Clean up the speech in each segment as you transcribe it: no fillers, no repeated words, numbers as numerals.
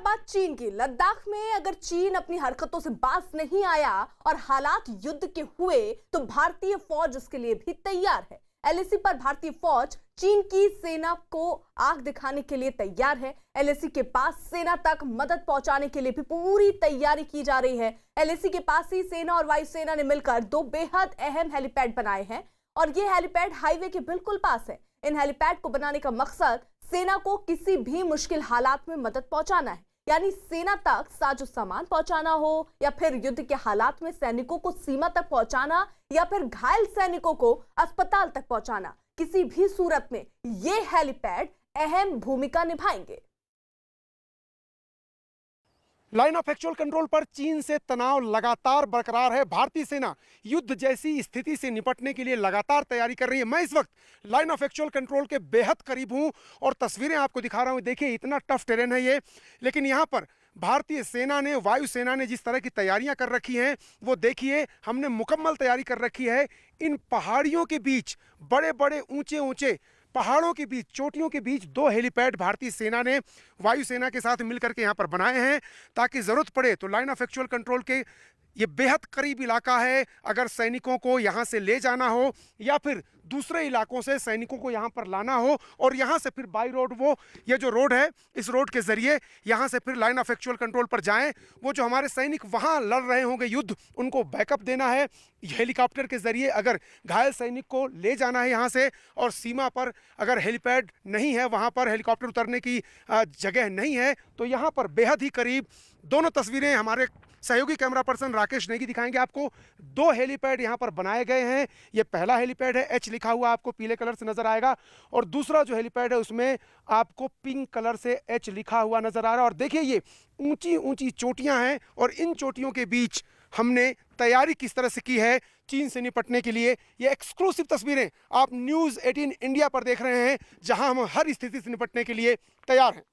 बात चीन की। लद्दाख में अगर चीन अपनी हरकतों से बाज नहीं आया और हालात युद्ध के हुए तो भारतीय फौज उसके लिए भी तैयार है। एलएसी पर भारतीय फौज चीन की सेना को आंख दिखाने के लिए तैयार है। एलएसी के पास सेना तक मदद पहुंचाने के लिए भी पूरी तैयारी की जा रही है। एलएसी के पास ही सेना और वायुसेना ने मिलकर दो बेहद अहम हेलीपैड बनाए हैं और ये हेलीपैड हाईवे के बिल्कुल पास है। इन हेलीपैड को बनाने का मकसद सेना को किसी भी मुश्किल हालात में मदद पहुंचाना है, यानी सेना तक साजो सामान पहुंचाना हो या फिर युद्ध के हालात में सैनिकों को सीमा तक पहुंचाना या फिर घायल सैनिकों को अस्पताल तक पहुंचाना, किसी भी सूरत में ये हेलीपैड अहम भूमिका निभाएंगे। लाइन ऑफ एक्चुअल कंट्रोल पर चीन से तनाव लगातार बरकरार है। भारतीय सेना युद्ध जैसी स्थिति से निपटने के लिए लगातार तैयारी कर रही है। मैं इस वक्त लाइन ऑफ एक्चुअल कंट्रोल के बेहद करीब हूं और तस्वीरें आपको दिखा रहा हूं। देखिए इतना टफ टेरेन है ये, लेकिन यहां पर भारतीय सेना ने, वायुसेना ने जिस तरह की तैयारियां कर रखी हैं वो देखिए। हमने मुकम्मल तैयारी कर रखी है। इन पहाड़ियों के बीच, बड़े बड़े ऊंचे ऊंचे पहाड़ों के बीच, चोटियों के बीच दो हेलीपैड भारतीय सेना ने वायुसेना के साथ मिलकर के यहाँ पर बनाए हैं ताकि ज़रूरत पड़े तो लाइन ऑफ एक्चुअल कंट्रोल के ये बेहद करीब इलाका है। अगर सैनिकों को यहाँ से ले जाना हो या फिर दूसरे इलाकों से सैनिकों को यहाँ पर लाना हो और यहाँ से फिर बाई रोड, वो ये जो रोड है इस रोड के ज़रिए यहाँ से फिर लाइन ऑफ एक्चुअल कंट्रोल पर जाएं। वो जो हमारे सैनिक वहाँ लड़ रहे होंगे युद्ध, उनको बैकअप देना है हेलीकॉप्टर के ज़रिए। अगर घायल सैनिक को ले जाना है यहाँ से और सीमा पर अगर हेलीपैड नहीं है, वहाँ पर हेलीकॉप्टर उतरने की जगह नहीं है, तो यहाँ पर बेहद ही करीब दोनों तस्वीरें हमारे सहयोगी कैमरा पर्सन राकेश नेगी दिखाएंगे आपको। दो हेलीपैड यहाँ पर बनाए गए हैं। ये पहला हेलीपैड है, एच लिखा हुआ आपको पीले कलर से नजर आएगा, और दूसरा जो हेलीपैड है उसमें आपको पिंक कलर से एच लिखा हुआ नजर आ रहा है। और देखिए ये ऊंची ऊंची चोटियां हैं और इन चोटियों के बीच हमने तैयारी किस तरह से की है चीन से निपटने के लिए। ये एक्सक्लूसिव तस्वीरें आप न्यूज़ 18 इंडिया पर देख रहे हैं, जहां हम हर स्थिति से निपटने के लिए तैयार हैं।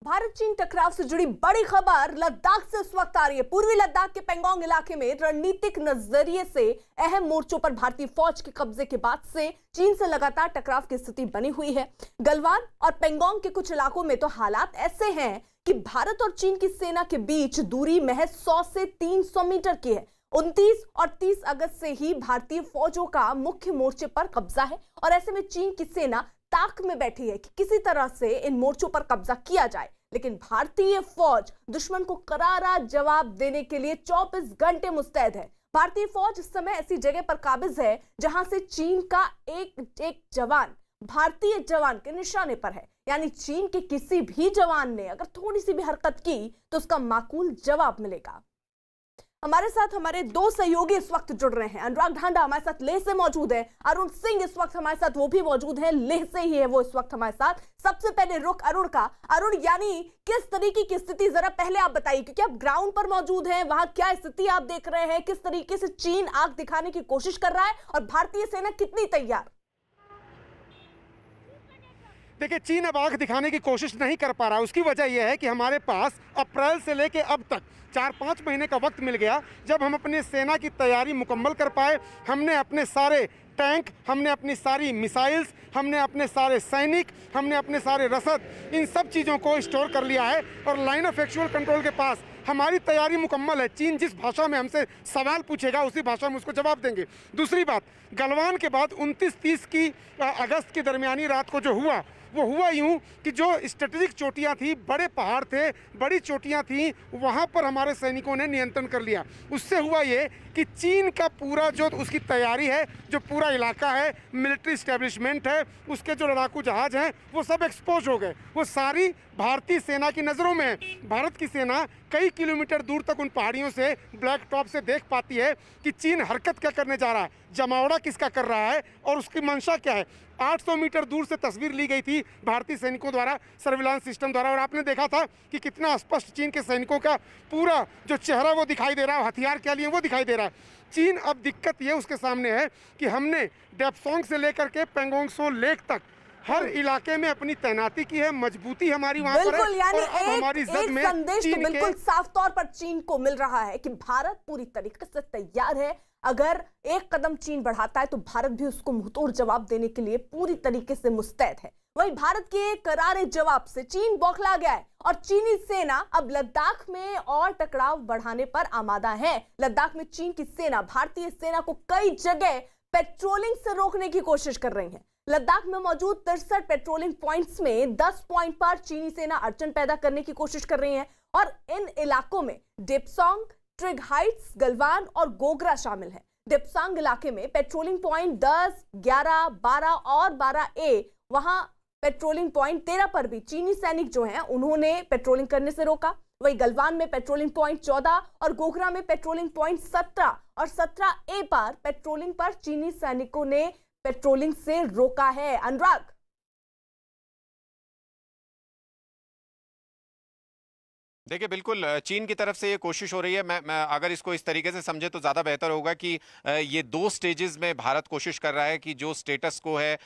भारत चीन टकराव से जुड़ी बड़ी खबर लद्दाख से इस वक्त आ रही है। पूर्वी लद्दाख के पेंगोंग इलाके में रणनीतिक नजरिए से अहम मोर्चों पर भारतीय फौज के कब्जे के बाद से चीन से लगातार टकराव की स्थिति बनी हुई है। गलवान और पेंगोंग के कुछ इलाकों में तो हालात ऐसे हैं कि भारत और चीन की सेना के बीच दूरी महज 100 से 300 मीटर की है। 29 और 30 अगस्त से ही भारतीय फौजों का मुख्य मोर्चे पर कब्जा है और ऐसे में चीन की सेना ताक में बैठी है कि किसी तरह से इन मोर्चों पर कब्जा किया जाए। लेकिन भारतीय फौज दुश्मन को करारा जवाब देने के लिए 24 घंटे मुस्तैद है। भारतीय फौज इस समय ऐसी जगह पर काबिज है जहां से चीन का एक जवान भारतीय जवान के निशाने पर है, यानी चीन के किसी भी जवान ने अगर थोड़ी सी भी हरकत की तो उसका माकूल जवाब मिलेगा। हमारे साथ हमारे दो सहयोगी इस वक्त जुड़ रहे हैं। अनुराग ढांडा हमारे साथ लेह से मौजूद है, अरुण सिंह इस वक्त हमारे साथ वो भी मौजूद है, लेह से ही है वो इस वक्त हमारे साथ। सबसे पहले रुख अरुण का। अरुण, यानी किस तरीके की स्थिति जरा पहले आप बताइए, क्योंकि आप ग्राउंड पर मौजूद हैं, वहां क्या स्थिति आप देख रहे हैं, किस तरीके से चीन आग दिखाने की कोशिश कर रहा है और भारतीय सेना कितनी तैयार? देखिए चीन अब आंख दिखाने की कोशिश नहीं कर पा रहा। उसकी वजह यह है कि हमारे पास अप्रैल से लेके अब तक 4-5 महीने का वक्त मिल गया जब हम अपने सेना की तैयारी मुकम्मल कर पाए। हमने अपने सारे टैंक, हमने अपनी सारी मिसाइल्स, हमने अपने सारे सैनिक, हमने अपने सारे रसद, इन सब चीज़ों को स्टोर कर लिया है और लाइन ऑफ एक्चुअल कंट्रोल के पास हमारी तैयारी मुकम्मल है। चीन जिस भाषा में हमसे सवाल पूछेगा उसी भाषा में उसको जवाब देंगे। दूसरी बात, गलवान के बाद 29-30 की अगस्त की दरमियानी रात को जो हुआ वो हुआ यूं कि जो स्ट्रेटेजिक चोटियां थी, बड़े पहाड़ थे, बड़ी चोटियां थी, वहां पर हमारे सैनिकों ने नियंत्रण कर लिया। उससे हुआ ये कि चीन का पूरा जो उसकी तैयारी है, जो पूरा इलाका है, मिलिट्री इस्टेब्लिशमेंट है, उसके जो लड़ाकू जहाज हैं, वो सब एक्सपोज हो गए। वो सारी भारतीय सेना की नज़रों में है। भारत की सेना कई किलोमीटर दूर तक उन पहाड़ियों से, ब्लैक टॉप से देख पाती है कि चीन हरकत क्या करने जा रहा है, जमावड़ा किसका कर रहा है और उसकी मंशा क्या है। 800 मीटर दूर से तस्वीर ली गई थी भारतीय सैनिकों द्वारा, सर्विलांस सिस्टम द्वारा, और आपने देखा था कि कितना स्पष्ट चीन के सैनिकों का पूरा जो चेहरा वो दिखाई दे रहा है, हथियार क्या लिए वो दिखाई दे रहा है। चीन अब दिक्कत ये उसके सामने है कि हमने डेप्सोंग से लेकर के पेंगोंग सो लेक तक हर इलाके में अपनी तैनाती की है, मजबूती हमारी वहां पर है। यानी और अब हमारी जद में संदेश तो बिल्कुल साफ तौर पर चीन को मिल रहा है कि भारत पूरी तरीके से तैयार है। अगर एक कदम चीन बढ़ाता है तो भारत भी उसको मुंहतोड़ जवाब देने के लिए पूरी तरीके से मुस्तैद है। वहीं भारत के करारे जवाब से चीन बौखला गया है और चीनी सेना अब लद्दाख में और टकराव बढ़ाने पर आमादा है। लद्दाख में चीन की सेना भारतीय सेना को कई जगह पेट्रोलिंग से रोकने की कोशिश कर रही है। लद्दाख में मौजूद 63 पेट्रोलिंग पॉइंट्स में 10 पॉइंट पर चीनी सेना अड़चन पैदा करने की कोशिश कर रही है और इन इलाकों में डेप्सांग, ट्रिग हाइट्स, गलवान और गोगरा शामिल है। डेप्सांग इलाके में पेट्रोलिंग पॉइंट 10, 11, 12 और 12A, वहां पेट्रोलिंग पॉइंट 13 पर भी चीनी सैनिक जो हैं उन्होंने पेट्रोलिंग करने से रोका। वहीं गलवान में पेट्रोलिंग पॉइंट 14 और गोगरा में पेट्रोलिंग पॉइंट 17 और 17A पर पेट्रोलिंग पर चीनी सैनिकों ने पेट्रोलिंग से रोका है। अनुराग, देखिए, बिल्कुल चीन की तरफ से ये कोशिश हो रही है। मैं अगर इसको इस तरीके से समझे तो ज़्यादा बेहतर होगा कि ये 2 स्टेजेस में भारत कोशिश कर रहा है कि जो स्टेटस को है,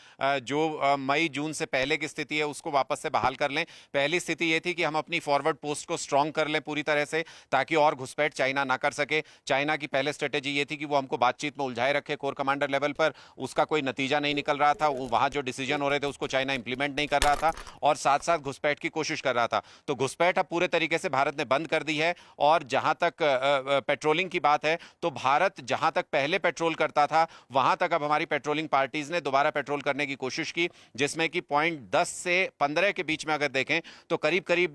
जो मई जून से पहले की स्थिति है उसको वापस से बहाल कर लें। पहली स्थिति ये थी कि हम अपनी फॉरवर्ड पोस्ट को स्ट्रांग कर लें पूरी तरह से, ताकि और घुसपैठ चाइना ना कर सके। चाइना की पहले स्ट्रेटेजी ये थी कि वो हमको बातचीत में उलझाए रखे कोर कमांडर लेवल पर। उसका कोई नतीजा नहीं निकल रहा था, वो वहाँ जो डिसीजन हो रहे थे उसको चाइना इंप्लीमेंट नहीं कर रहा था और साथ साथ घुसपैठ की कोशिश कर रहा था। तो घुसपैठ अब पूरे तरीके से भारत ने बंद कर दी है। और जहां तक पेट्रोलिंग की बात है तो भारत जहां तक पहले पेट्रोल करता था वहां तक अब हमारी पेट्रोलिंग पार्टीज ने दोबारा पेट्रोल करने की कोशिश की, जिसमें कि पॉइंट 10 से 15 के बीच में अगर देखें तो करीब करीब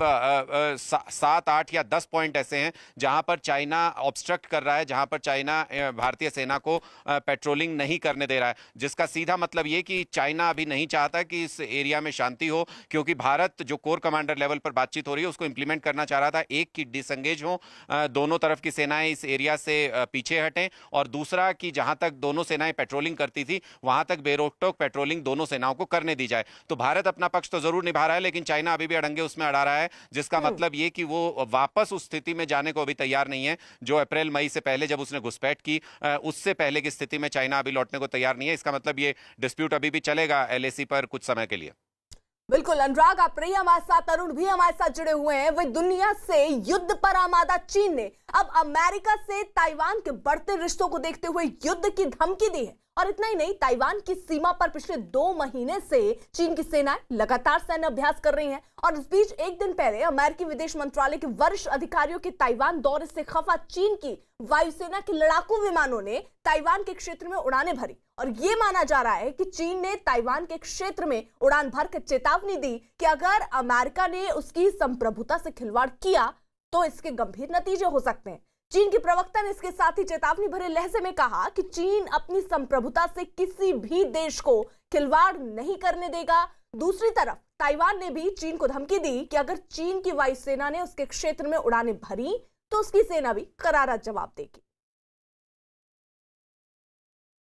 7, 8 या 10 पॉइंट ऐसे हैं जहां पर चाइना ऑब्स्ट्रक्ट कर रहा है, जहां पर चाइना भारतीय सेना को पेट्रोलिंग नहीं करने दे रहा है, जिसका सीधा मतलब यह कि चाइना अभी नहीं चाहता कि इस एरिया में शांति हो, क्योंकि भारत जो कोर कमांडर लेवल पर बातचीत हो रही है उसको इंप्लीमेंट करना चाह रहा था। एक की डिसंगेज हो, दोनों तरफ की सेनाएं इस एरिया से पीछे हटें, और दूसरा कि जहां तक दोनों सेनाएं पेट्रोलिंग करती थी वहां तक बेरोक-टोक पेट्रोलिंग दोनों सेनाओं को करने दी जाए। तो भारत अपना पक्ष तो जरूर निभा रहा है, लेकिन चाइना अभी भी अड़ंगे उसमें अड़ा रहा है, जिसका मतलब ये कि वो वापस उस स्थिति में जाने को अभी तैयार नहीं है जो अप्रैल मई से पहले जब उसने घुसपैठ की उससे पहले की स्थिति में चाइना अभी लौटने को तैयार नहीं है। इसका मतलब ये डिस्प्यूट अभी भी चलेगा LAC पर कुछ समय के लिए। बिल्कुल अनुराग, आप रहिए हमारे साथ, अरुण भी हमारे साथ जुड़े हुए हैं। वही दुनिया से युद्ध पर आमादा चीन ने अब अमेरिका से ताइवान के बढ़ते रिश्तों को देखते हुए युद्ध की धमकी दी है। और इतना ही नहीं, ताइवान की सीमा पर पिछले 2 महीने से चीन की सेनाएं लगातार सैन्य अभ्यास कर रही हैं। और इस बीच एक दिन पहले अमेरिकी विदेश मंत्रालय के वरिष्ठ अधिकारियों के ताइवान दौरे से खफा चीन की वायुसेना के लड़ाकू विमानों ने ताइवान के क्षेत्र में उड़ानें भरी। और यह माना जा रहा है कि चीन ने ताइवान के क्षेत्र में उड़ान भरकर चेतावनी दी कि अगर अमेरिका ने उसकी संप्रभुता से खिलवाड़ किया तो इसके गंभीर नतीजे हो सकते हैं। चीन की प्रवक्ता ने इसके साथ ही चेतावनी भरे लहजे में कहा कि चीन अपनी संप्रभुता से किसी भी देश को खिलवाड़ नहीं करने देगा। दूसरी तरफ ताइवान ने भी चीन को धमकी दी कि अगर चीन की वायुसेना ने उसके क्षेत्र में उड़ानें भरी तो उसकी सेना भी करारा जवाब देगी।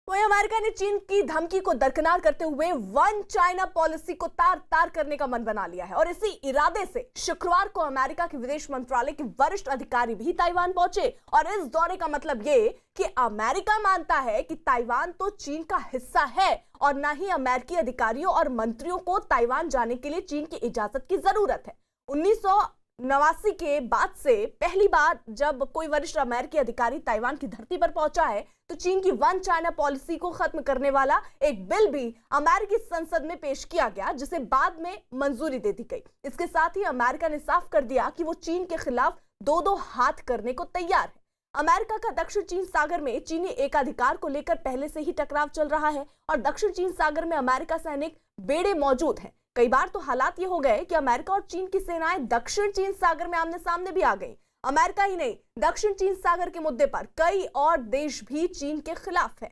वहीं अमेरिका ने चीन की धमकी को दरकिनार करते हुए वन चाइना पॉलिसी को तार तार करने का मन बना लिया है। और इसी इरादे से शुक्रवार को अमेरिका के विदेश मंत्रालय के वरिष्ठ अधिकारी भी ताइवान पहुंचे। और इस दौरे का मतलब ये कि अमेरिका मानता है कि ताइवान तो चीन का हिस्सा है और न ही अमेरिकी अधिकारियों और मंत्रियों को ताइवान जाने के लिए चीन की इजाजत की जरूरत है। 1989 के बाद से पहली बार जब कोई वरिष्ठ अमेरिकी अधिकारी ताइवान की धरती पर पहुंचा है तो चीन की वन चाइना पॉलिसी को खत्म करने वाला एक बिल भी अमेरिकी संसद में पेश किया गया, जिसे बाद में मंजूरी दे दी गई। इसके साथ ही अमेरिका ने साफ कर दिया कि वो चीन के खिलाफ 2-2 हाथ करने को तैयार है। अमेरिका का दक्षिण चीन सागर में चीनी एकाधिकार को लेकर पहले से ही टकराव चल रहा है और दक्षिण चीन सागर में अमेरिका सैनिक बेड़े मौजूद हैं। कई बार तो हालात ये हो गए कि अमेरिका और चीन की सेनाएं दक्षिण चीन सागर में आमने सामने भी आ गई। अमेरिका ही नहीं, दक्षिण चीन सागर के मुद्दे पर कई और देश भी चीन के खिलाफ हैं।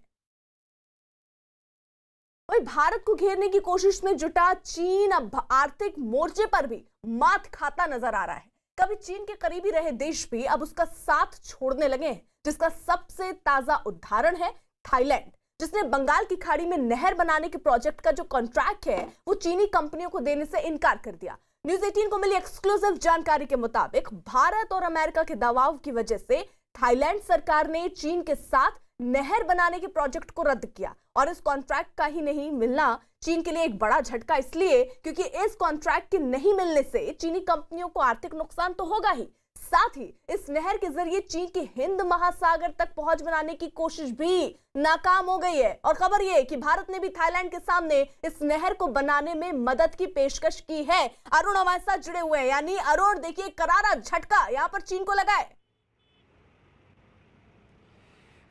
वहीं भारत को घेरने की कोशिश में जुटा चीन अब आर्थिक मोर्चे पर भी मात खाता नजर आ रहा है। कभी चीन के करीबी रहे देश भी अब उसका साथ छोड़ने लगे हैं, जिसका सबसे ताजा उदाहरण है थाईलैंड, जिसने बंगाल की खाड़ी में नहर बनाने के प्रोजेक्ट का जो कॉन्ट्रैक्ट है वो चीनी कंपनियों को देने से इनकार कर दिया। न्यूज़ 18 को मिली एक्सक्लूसिव जानकारी के मुताबिक भारत और अमेरिका के दबाव की वजह से थाईलैंड सरकार ने चीन के साथ नहर बनाने के प्रोजेक्ट को रद्द किया। और इस कॉन्ट्रैक्ट का ही नहीं मिलना चीन के लिए एक बड़ा झटका, इसलिए क्योंकि इस कॉन्ट्रैक्ट के नहीं मिलने से चीनी कंपनियों को आर्थिक नुकसान तो होगा ही, साथ ही इस नहर के जरिए चीन की हिंद महासागर तक पहुंच बनाने की कोशिश भी नाकाम हो गई है। और खबर यह है कि भारत ने भी थाईलैंड के सामने इस नहर को बनाने में मदद की पेशकश की है। अरुण हमारे साथ जुड़े हुए हैं, यानी अरुण देखिए करारा झटका यहां पर चीन को लगा है।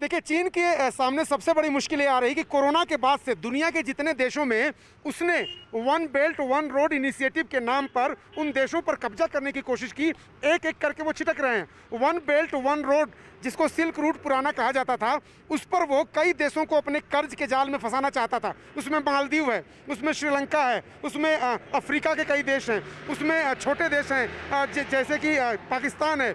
देखिए, चीन के सामने सबसे बड़ी मुश्किल ये आ रही है कि कोरोना के बाद से दुनिया के जितने देशों में उसने one belt one road initiative के नाम पर उन देशों पर कब्जा करने की कोशिश की, एक एक करके वो छिटक रहे हैं। वन बेल्ट वन रोड, जिसको सिल्क रूट पुराना कहा जाता था, उस पर वो कई देशों को अपने कर्ज के जाल में फंसाना चाहता था। उसमें मालदीव है, उसमें श्रीलंका है, उसमें अफ्रीका के कई देश हैं, उसमें छोटे देश हैं जैसे कि पाकिस्तान है,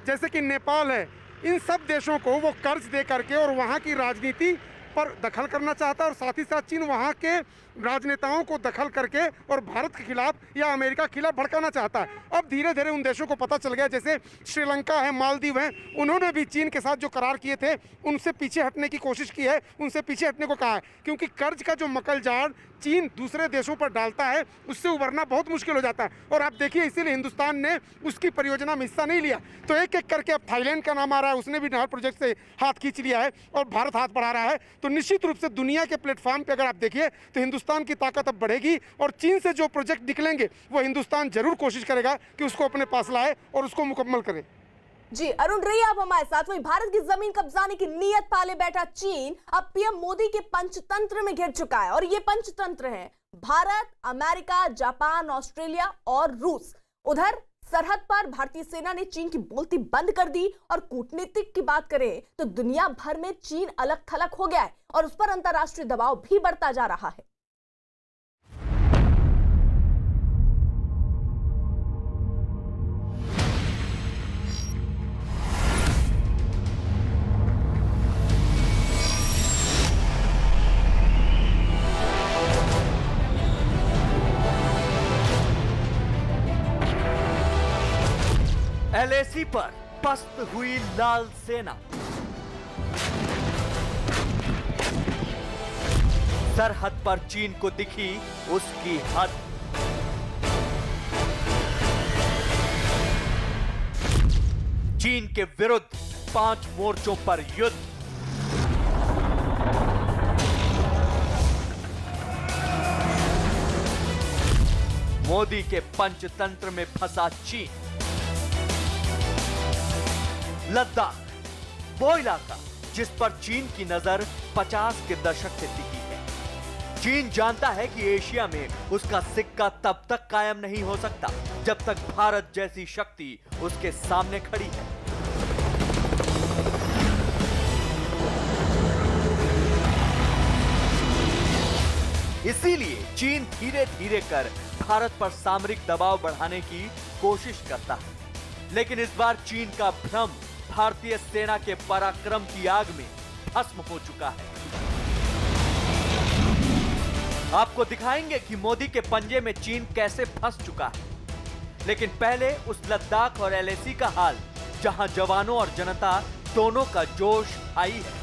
जैसे कि नेपाल है। इन सब देशों को वो कर्ज दे करके और वहाँ की राजनीति पर दखल करना चाहता है, और साथ ही साथ चीन वहाँ के राजनेताओं को दखल करके और भारत के खिलाफ या अमेरिका के खिलाफ भड़काना चाहता है। अब धीरे धीरे उन देशों को पता चल गया, जैसे श्रीलंका है, मालदीव है, उन्होंने भी चीन के साथ जो करार किए थे उनसे पीछे हटने की कोशिश की है, उनसे पीछे हटने को कहा है, क्योंकि कर्ज का जो मकल जाल चीन दूसरे देशों पर डालता है उससे उबरना बहुत मुश्किल हो जाता है। और आप देखिए, इसीलिए हिंदुस्तान ने उसकी परियोजना में हिस्सा नहीं लिया। तो एक एक करके अब थाईलैंड का नाम आ रहा है, उसने भी नहर प्रोजेक्ट से हाथ खींच लिया है और भारत हाथ बढ़ा रहा है। तो निश्चित रूप से दुनिया के प्लेटफॉर्म पर अगर आप देखिए तो हिंदुस्तान की ताकत अब बढ़ेगी, और चीन से जो प्रोजेक्ट निकलेंगे वो हिंदुस्तान जरूर कोशिश करेगा कि उसको अपने पास लाए और उसको मुकम्मल करे। जी अरुण, रही आप हमारे साथ। वहीं भारत की जमीन कब्जाने की नीयत पाले बैठा चीन अब पीएम मोदी के पंचतंत्र में घिर चुका है। और ये पंचतंत्र है भारत, अमेरिका, जापान, ऑस्ट्रेलिया और रूस। उधर सरहद पर भारतीय सेना ने चीन की बोलती बंद कर दी, और कूटनीतिक की बात करें तो दुनिया भर में चीन अलग थलग हो गया है और उस पर अंतर्राष्ट्रीय दबाव भी बढ़ता जा रहा है। एलएसी पर पस्त हुई लाल सेना। सरहद पर चीन को दिखी उसकी हद। चीन के विरुद्ध 5 मोर्चों पर युद्ध। मोदी के पंचतंत्र में फंसा चीन। लद्दाख, वो इलाका जिस पर चीन की नजर 50 के दशक से टिकी है। चीन जानता है कि एशिया में उसका सिक्का तब तक कायम नहीं हो सकता जब तक भारत जैसी शक्ति उसके सामने खड़ी है। इसीलिए चीन धीरे धीरे कर भारत पर सामरिक दबाव बढ़ाने की कोशिश करता है। लेकिन इस बार चीन का भ्रम भारतीय सेना के पराक्रम की आग में भस्म हो चुका है। आपको दिखाएंगे कि मोदी के पंजे में चीन कैसे फंस चुका है। लेकिन पहले उस लद्दाख और एलएसी का हाल, जहां जवानों और जनता दोनों का जोश आई है।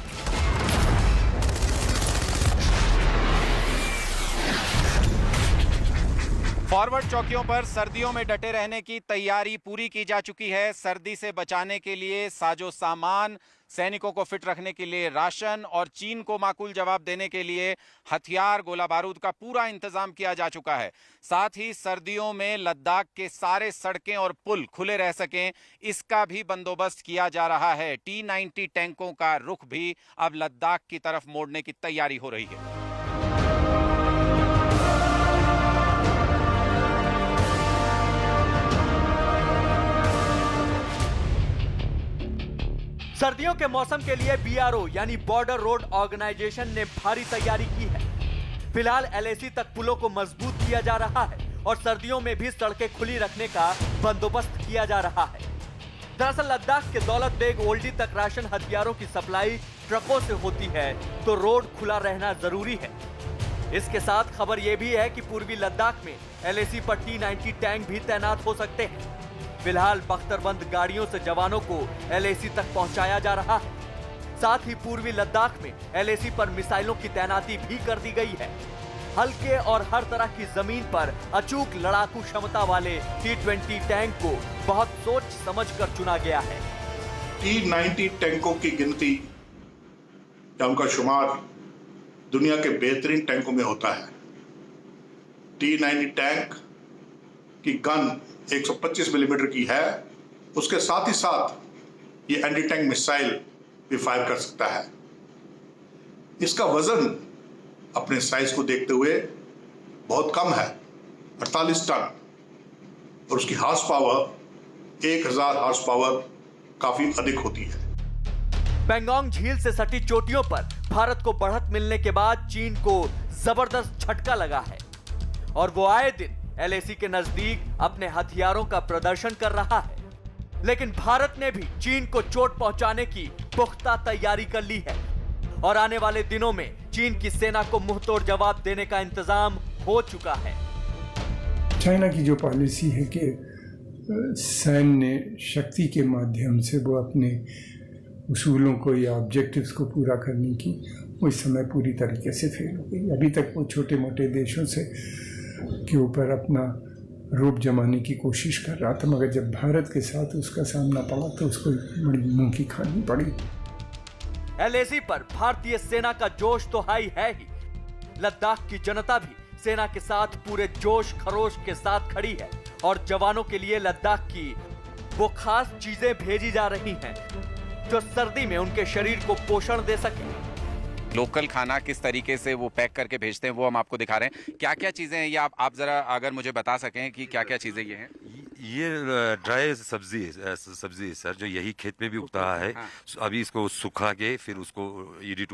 फॉरवर्ड चौकियों पर सर्दियों में डटे रहने की तैयारी पूरी की जा चुकी है। सर्दी से बचाने के लिए साजो सामान, सैनिकों को फिट रखने के लिए राशन और चीन को माकूल जवाब देने के लिए हथियार, गोला बारूद का पूरा इंतजाम किया जा चुका है। साथ ही सर्दियों में लद्दाख के सारे सड़कें और पुल खुले रह सकें, इसका भी बंदोबस्त किया जा रहा है। T-90 टैंकों का रुख भी अब लद्दाख की तरफ मोड़ने की तैयारी हो रही है। सर्दियों के मौसम के लिए बीआरओ यानी बॉर्डर रोड ऑर्गेनाइजेशन ने भारी तैयारी की है। फिलहाल एलएसी तक पुलों को मजबूत किया जा रहा है और सर्दियों में भी सड़कें खुली रखने का बंदोबस्त किया जा रहा है। दरअसल लद्दाख के दौलत बेग ओल्डी तक राशन हथियारों की सप्लाई ट्रकों से होती है, तो रोड खुला रहना जरूरी है। इसके साथ खबर यह भी है कि पूर्वी लद्दाख में एलएसी पर T-90 टैंक भी तैनात हो सकते हैं। फिलहाल बख्तरबंद गाड़ियों से जवानों को एलएसी तक पहुंचाया जा रहा है। साथ ही पूर्वी लद्दाख में एलएसी पर मिसाइलों की तैनाती भी कर दी गई है। हल्के और हर तरह की जमीन पर अचूक लड़ाकू क्षमता वाले T-20 टैंक को बहुत सोच समझकर चुना गया है। T-90 टैंकों की गिनती या उनका शुमार दुनिया के बेहतरीन टैंकों में होता है। T-90 टैंक की गन 125 मिलीमीटर की है, उसके साथ ही साथ ये एंटी टैंक मिसाइल भी फायर कर सकता है। इसका वजन अपने साइज को देखते हुए बहुत कम है, 48 टन, और उसकी हार्स पावर 1000 हार्स पावर काफी अधिक होती है। पेंगोंग झील से सटी चोटियों पर भारत को बढ़त मिलने के बाद चीन को जबरदस्त झटका लगा है और वो आए दिन LAC के नजदीक अपने हथियारों का प्रदर्शन कर रहा है। लेकिन भारत ने भी चीन को चोट पहुंचाने की पुख्ता तैयारी कर ली है और आने वाले दिनों में चीन की सेना को मुंहतोड़ जवाब देने का इंतजाम हो चुका है। चाइना की जो पॉलिसी है कि सैन्य शक्ति के माध्यम से वो अपने उसूलों को या ऑब्जेक्टिव्स को पूरा करने की, वो इस समय पूरी तरीके से फेल हो गई। अभी तक वो छोटे मोटे देशों से के ऊपर अपना रूप जमाने की कोशिश कर रहा था, मगर जब भारत के साथ उसका सामना पड़ा तो उसको बड़ी मुंह की खानी पड़ी। LAC पर भारतीय सेना का जोश तो हाई है ही, लद्दाख की जनता भी सेना के साथ पूरे जोश खरोश के साथ खड़ी है और जवानों के लिए लद्दाख की वो खास चीजें भेजी जा रही हैं जो सर्दी में उनके शरीर को पोषण दे सके। लोकल खाना किस तरीके से वो पैक करके भेजते हैं वो हम आपको दिखा रहे हैं। क्या क्या चीजें हैं ये आप जरा अगर मुझे बता सकें कि क्या क्या चीजें ये हैं। ये ड्राई सब्जी है सर, जो यही खेत में भी उगता है। हाँ। अभी इसको सुखा के फिर उसको रेडी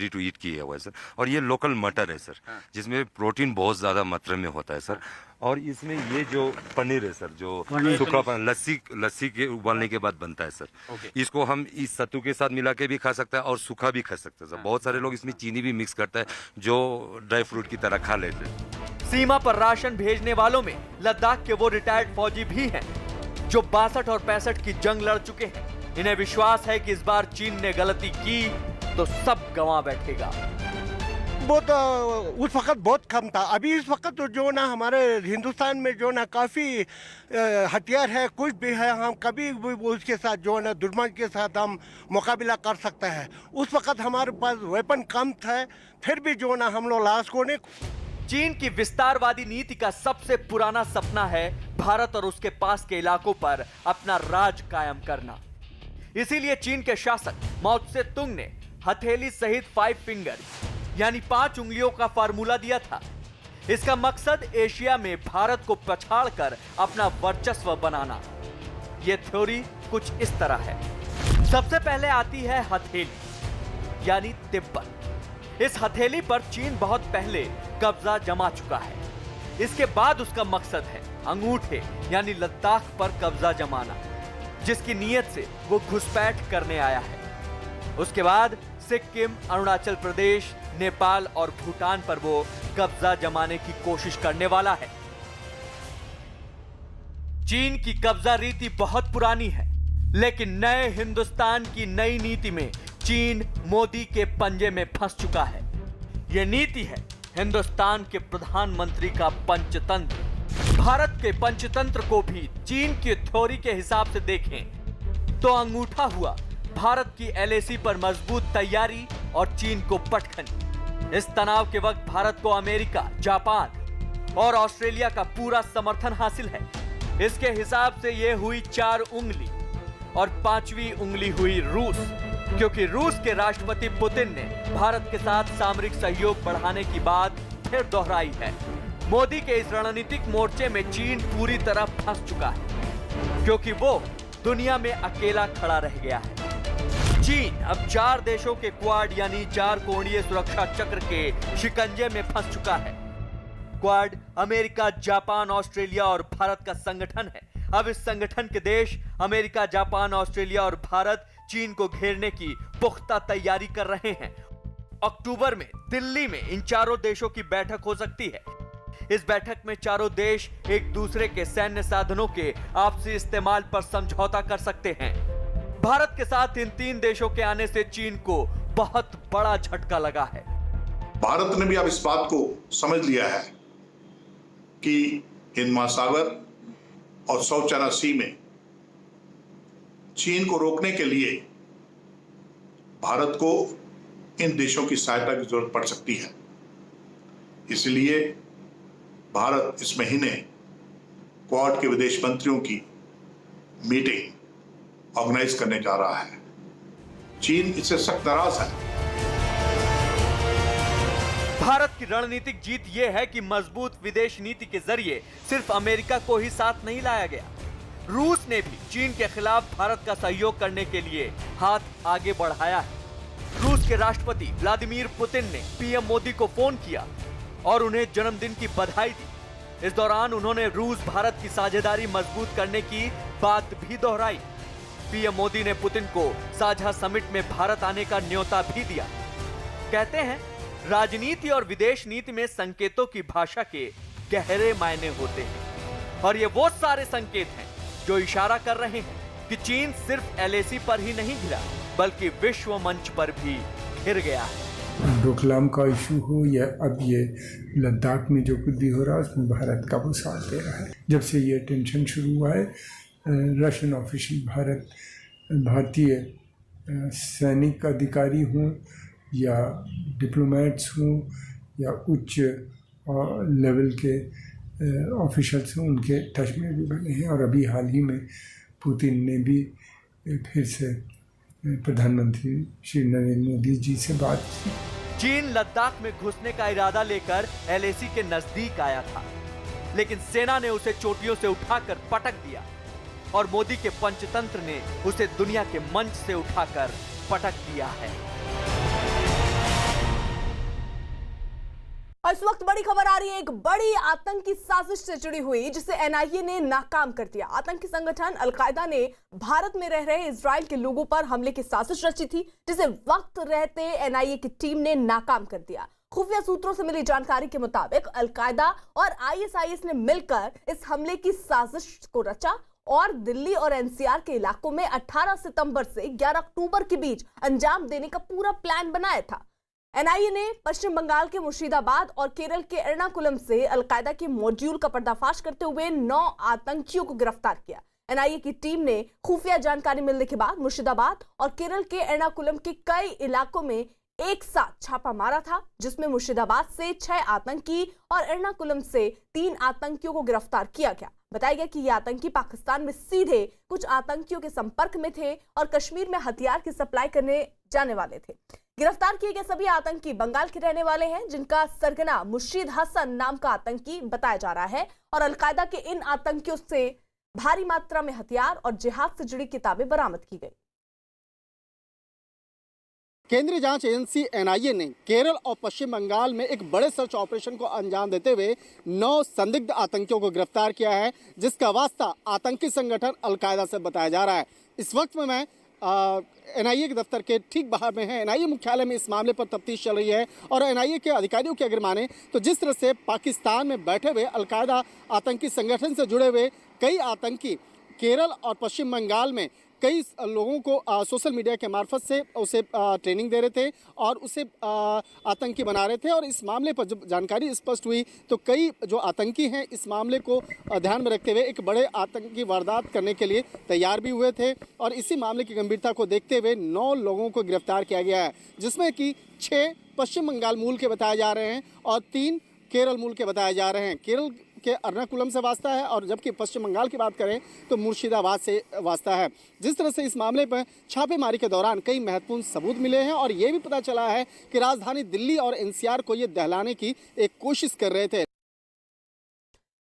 टू ईट किया हुआ है सर। और ये लोकल मटर है सर, हाँ। जिसमें प्रोटीन बहुत ज्यादा मात्रा में होता है सर। और इसमें ये जो पनीर है सर, जो सूखा पनीर लस्सी के उबालने के बाद बनता है सर, इसको हम इस सत्तू के साथ मिला के भी खा सकते हैं और सूखा भी खा सकते हैं सर। बहुत सारे लोग इसमें चीनी भी मिक्स करता है जो ड्राई फ्रूट की तरह खा लेते हैं। सीमा पर राशन भेजने वालों में लद्दाख के वो रिटायर्ड फौजी भी हैं जो 62 और 65 की जंग लड़ चुके हैं। इन्हें विश्वास है कि इस बार चीन ने गलती की तो सब गंवा बैठेगा। वो तो उस वक्त बहुत कम था। अभी इस वक्त तो जो ना हमारे हिंदुस्तान में जो ना काफ़ी हथियार है, कुछ भी है, हम कभी भी उसके साथ जो ना दुश्मन के साथ हम मुकाबला कर सकते हैं। उस वक्त हमारे पास वेपन कम था, फिर भी जो ना हम लोग लास्ट को ने। चीन की विस्तारवादी नीति का सबसे पुराना सपना है भारत और उसके पास के इलाकों पर अपना राज कायम करना। इसीलिए चीन के शासक माओ त्से तुंग ने हथेली सहित 5 फिंगर यानी 5 उंगलियों का फार्मूला दिया था। इसका मकसद एशिया में भारत को पछाड़कर अपना वर्चस्व बनाना। यह थ्योरी कुछ इस तरह है। सबसे पहले आती है हथेली यानी तिब्बत। इस हथेली पर चीन बहुत पहले कब्जा जमा चुका है। इसके बाद उसका मकसद है अंगूठे यानी लद्दाख पर कब्जा जमाना, जिसकी नीयत से वो घुसपैठ करने आया है। उसके बाद सिक्किम, अरुणाचल प्रदेश, नेपाल और भूटान पर वो कब्जा जमाने की कोशिश करने वाला है। चीन की कब्जा रीति बहुत पुरानी है, लेकिन नए हिंदुस्तान की नई नीति में चीन मोदी के पंजे में फंस चुका है। यह नीति है हिंदुस्तान के प्रधानमंत्री का पंचतंत्र। भारत के पंचतंत्र को भी चीन की थ्योरी के हिसाब से देखें तो अंगूठा हुआ भारत की LAC पर मजबूत तैयारी और चीन को पटखनी। इस तनाव के वक्त भारत को अमेरिका, जापान और ऑस्ट्रेलिया का पूरा समर्थन हासिल है। इसके हिसाब से यह हुई 4 उंगली और 5वीं उंगली हुई रूस, क्योंकि रूस के राष्ट्रपति पुतिन ने भारत के साथ सामरिक सहयोग बढ़ाने की बात फिर दोहराई है। मोदी के इस रणनीतिक मोर्चे में चीन पूरी तरह फंस चुका है, क्योंकि वो दुनिया में अकेला खड़ा रह गया है। चीन अब 4 देशों के क्वाड यानी 4 कोणीय सुरक्षा चक्र के शिकंजे में फंस चुका है। क्वाड अमेरिका, जापान, ऑस्ट्रेलिया और भारत का संगठन है। अब इस संगठन के देश अमेरिका, जापान, ऑस्ट्रेलिया और भारत चीन को घेरने की पुख्ता तैयारी कर रहे हैं। अक्टूबर में दिल्ली में इन चारों देशों की बैठक हो सकती है। इस बैठक में चारों देश एक दूसरे के सैन्य साधनों के आपसी इस्तेमाल पर समझौता कर सकते हैं। भारत के साथ इन 3 देशों के आने से चीन को बहुत बड़ा झटका लगा है। भारत ने भी अब इस बात को समझ लिया है कि हिंद महासागर और साउथ चाइना सी में चीन को रोकने के लिए भारत को इन देशों की सहायता की जरूरत पड़ सकती है। इसलिए भारत इस महीने क्वाड के विदेश मंत्रियों की मीटिंग ऑर्गेनाइज करने जा रहा है। चीन इससे सख्त नाराज है। भारत की रणनीतिक जीत यह है कि मजबूत विदेश नीति के जरिए सिर्फ अमेरिका को ही साथ नहीं लाया गया, रूस ने भी चीन के खिलाफ भारत का सहयोग करने के लिए हाथ आगे बढ़ाया है। रूस के राष्ट्रपति व्लादिमीर पुतिन ने पीएम मोदी को फोन किया और उन्हें जन्मदिन की बधाई दी। इस दौरान उन्होंने रूस भारत की साझेदारी मजबूत करने की बात भी दोहराई। पीएम मोदी ने पुतिन को साझा समिट में भारत आने का न्योता भी दिया। कहते हैं राजनीति और विदेश नीति में संकेतों की भाषा के गहरे मायने होते हैं और ये वो सारे संकेत हैं जो इशारा कर रहे हैं कि चीन सिर्फ एलएसी पर ही नहीं घिरा बल्कि विश्व मंच पर भी घिर गया है। डोकलाम का इशू हो या अब ये लद्दाख में जो कुछ भी हो रहा है उसमें भारत का वो साथ दे रहा है। जब से ये टेंशन शुरू हुआ है रशियन ऑफिशियल भारतीय सैनिक अधिकारी हों या डिप्लोमेट्स हों या उच्च लेवल के ऑफिशियल्स हों, उनके टच में भी बने हैं। और अभी हाल ही में पुतिन ने भी फिर से प्रधानमंत्री श्री नरेंद्र मोदी जी से बात की। चीन लद्दाख में घुसने का इरादा लेकर एलएसी के नजदीक आया था, लेकिन सेना ने उसे चोटियों से उठाकर पटक दिया और मोदी के पंचतंत्र ने उसे दुनिया के मंच से उठाकर पटक दिया है। और इस वक्त बड़ी खबर आ रही है, एक बड़ी आतंकी साजिश से जुड़ी हुई जिसे एनआईए ने नाकाम कर दिया। आतंकी संगठन अलकायदा ने भारत में रह रहे इजराइल के लोगों पर हमले की साजिश रची थी, जिसे वक्त रहते एनआईए की टीम ने नाकाम कर दिया। खुफिया सूत्रों से मिली जानकारी के मुताबिक अलकायदा और आईएसआईएस ने मिलकर इस हमले की साजिश को रचा और दिल्ली और एनसीआर के इलाकों में 18 सितंबर से 11 अक्टूबर के बीच अंजाम देने का पूरा प्लान बनाया था। एनआईए ने पश्चिम बंगाल के मुर्शिदाबाद और केरल के एर्नाकुलम से अलकायदा के मॉड्यूल का पर्दाफाश करते हुए 9 आतंकियों को गिरफ्तार किया। एनआईए की टीम ने खुफिया जानकारी मिलने के बाद मुर्शिदाबाद और केरल के एर्नाकुलम के कई इलाकों में एक साथ छापा मारा था, जिसमें मुर्शिदाबाद से 6 आतंकी और एर्नाकुलम से 3 आतंकियों को गिरफ्तार किया गया। बताया गया कि ये आतंकी पाकिस्तान में सीधे कुछ आतंकियों के संपर्क में थे और कश्मीर में हथियार की सप्लाई करने जाने वाले थे। गिरफ्तार किए गए सभी आतंकी बंगाल के रहने वाले हैं, जिनका सरगना मुर्शीद हसन नाम का आतंकी बताया जा रहा है और अलकायदा के इन आतंकियों से भारी मात्रा में हथियार और जिहाद से जुड़ी किताबें बरामद की गई। केंद्रीय जांच एजेंसी एनआईए ने केरल और पश्चिम बंगाल में एक बड़े सर्च ऑपरेशन को अंजाम देते हुए 9 संदिग्ध आतंकियों को गिरफ्तार किया है, जिसका वास्ता आतंकी संगठन अलकायदा से बताया जा रहा है। इस वक्त में मैं एनआईए के दफ्तर के ठीक बाहर में है। एनआईए मुख्यालय में इस मामले पर तफ्तीश चल रही है और एनआईए के अधिकारियों की अगर माने तो जिस तरह से पाकिस्तान में बैठे हुए अलकायदा आतंकी संगठन से जुड़े हुए कई आतंकी केरल और पश्चिम बंगाल में कई लोगों को सोशल मीडिया के मार्फत से उसे ट्रेनिंग दे रहे थे और उसे आतंकी बना रहे थे। और इस मामले पर जब जानकारी स्पष्ट हुई तो कई जो आतंकी हैं इस मामले को ध्यान में रखते हुए एक बड़े आतंकी वारदात करने के लिए तैयार भी हुए थे और इसी मामले की गंभीरता को देखते हुए 9 लोगों को गिरफ्तार किया गया है, जिसमें कि 6 पश्चिम बंगाल मूल के बताए जा रहे हैं और 3 केरल मूल के बताए जा रहे हैं। केरल के एर्नाकुलम से वास्ता है और जबकि पश्चिम बंगाल की बात करें तो मुर्शिदाबाद से वास्ता है। जिस तरह से इस मामले पर छापेमारी के दौरान कई महत्वपूर्ण सबूत मिले हैं और ये भी पता चला है कि राजधानी दिल्ली और एनसीआर को ये दहलाने की एक कोशिश कर रहे थे।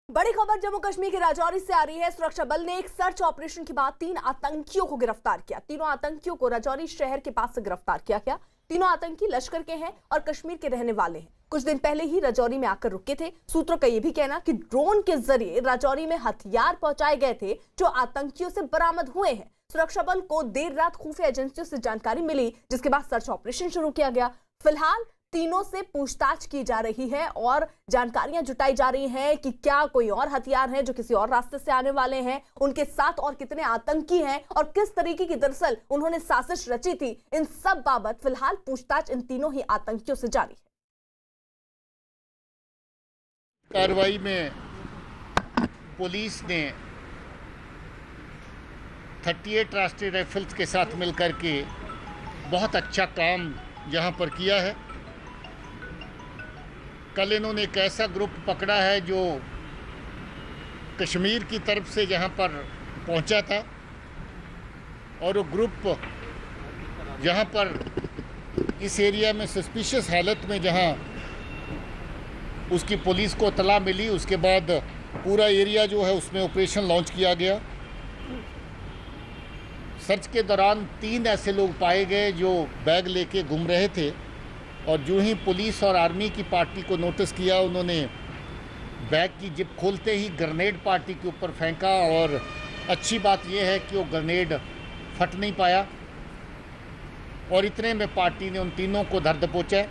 बड़ी खबर जम्मू कश्मीर के राजौरी से आ रही है। सुरक्षा बल ने एक सर्च ऑपरेशन के बाद 3 आतंकियों को गिरफ्तार किया। तीनों आतंकियों को राजौरी शहर के पास से गिरफ्तार किया गया। तीनों आतंकी लश्कर के हैं और कश्मीर के रहने वाले हैं। कुछ दिन पहले ही राजौरी में आकर रुके थे। सूत्रों का यह भी कहना कि ड्रोन के जरिए राजौरी में हथियार पहुंचाए गए थे जो आतंकियों से बरामद हुए हैं। सुरक्षा बल को देर रात खुफिया एजेंसियों से जानकारी मिली, जिसके बाद सर्च ऑपरेशन शुरू किया गया। फिलहाल तीनों से पूछताछ की जा रही है और जानकारियां जुटाई जा रही हैं कि क्या कोई और हथियार हैं जो किसी और रास्ते से आने वाले हैं, उनके साथ और कितने आतंकी हैं और किस तरीके की दरअसल उन्होंने साजिश रची थी। इन सब बाबत फिलहाल पूछताछ इन तीनों ही आतंकियों से जारी है। कार्रवाई में पुलिस ने 38 राष्ट्रीय राइफल्स के साथ मिलकर के बहुत अच्छा काम यहाँ पर किया है। कल इन्होंने एक ऐसा ग्रुप पकड़ा है जो कश्मीर की तरफ से यहाँ पर पहुँचा था और वो ग्रुप यहाँ पर इस एरिया में सस्पिशियस हालत में जहाँ उसकी पुलिस को इत्तला मिली, उसके बाद पूरा एरिया जो है उसमें ऑपरेशन लॉन्च किया गया। सर्च के दौरान 3 ऐसे लोग पाए गए जो बैग लेके घूम रहे थे और जो ही पुलिस और आर्मी की पार्टी को नोटिस किया, उन्होंने बैग की जिप खोलते ही ग्रेनेड पार्टी के ऊपर फेंका और अच्छी बात यह है कि वो ग्रेनेड फट नहीं पाया और इतने में पार्टी ने उन तीनों को धर दबोचा।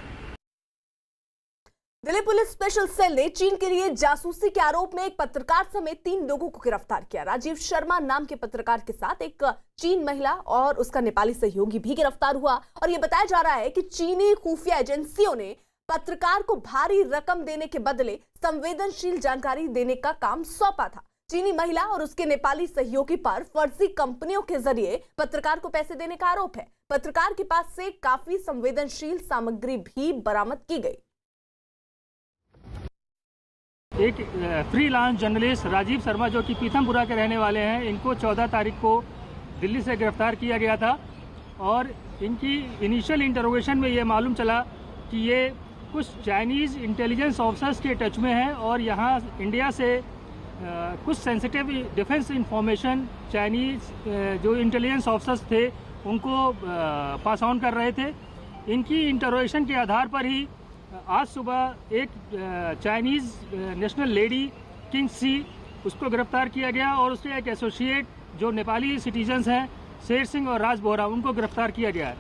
दिल्ली पुलिस स्पेशल सेल ने चीन के लिए जासूसी के आरोप में एक पत्रकार समेत 3 लोगों को गिरफ्तार किया। राजीव शर्मा नाम के पत्रकार के साथ एक चीन महिला और उसका नेपाली सहयोगी भी गिरफ्तार हुआ और यह बताया जा रहा है कि चीनी खुफिया एजेंसियों ने पत्रकार को भारी रकम देने के बदले संवेदनशील जानकारी देने का काम सौंपा था। चीनी महिला और उसके नेपाली सहयोगी पर फर्जी कंपनियों के जरिए पत्रकार को पैसे देने का आरोप है। पत्रकार के पास से काफी संवेदनशील सामग्री भी बरामद की गई। एक फ्रीलांस जर्नलिस्ट राजीव शर्मा जो कि पीथमपुरा के रहने वाले हैं, इनको 14 तारीख को दिल्ली से गिरफ्तार किया गया था और इनकी इनिशियल इंटरोगेशन में ये मालूम चला कि ये कुछ चाइनीज़ इंटेलिजेंस ऑफिसर्स के टच में हैं और यहाँ इंडिया से कुछ सेंसिटिव डिफेंस इंफॉर्मेशन चाइनीज़ जो इंटेलिजेंस ऑफिसर्स थे उनको पास ऑन कर रहे थे। इनकी इंटरोगेशन के आधार पर ही आज सुबह एक चाइनीज़ नेशनल लेडी किंग सी उसको गिरफ्तार किया गया और उसके एक एसोसिएट जो नेपाली सिटीजन्स हैं शेर सिंह और राज बोहरा, उनको गिरफ्तार किया गया है।